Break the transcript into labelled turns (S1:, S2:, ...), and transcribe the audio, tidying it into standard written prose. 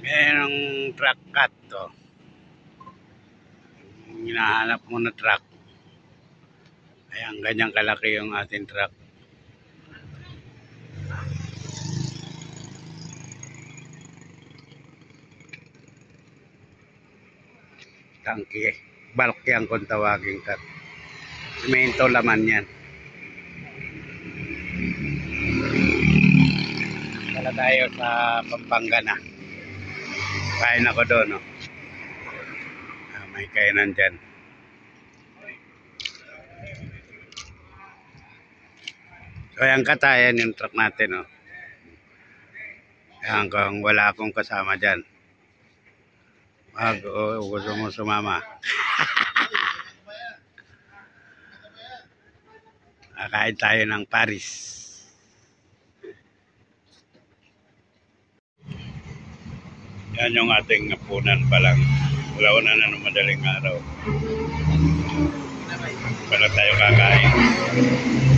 S1: Merong truck cut to. Hinahanap mo na truck. Ayan, ganyan kalaki yung ating truck. Tangke. Bulk yan kung tawagin cut. Semento laman yan. Kala tayo sa Pampanga na. Kain ako doon, no? May kainan dyan. So, ayan katayan yung truck natin, no? Ayan, kung wala akong kasama dyan. Gusto mo sumama. Kakain tayo ng Paris. Yan yung ating napunan pa lang. Wala na ng madaling araw. Para tayo kakain.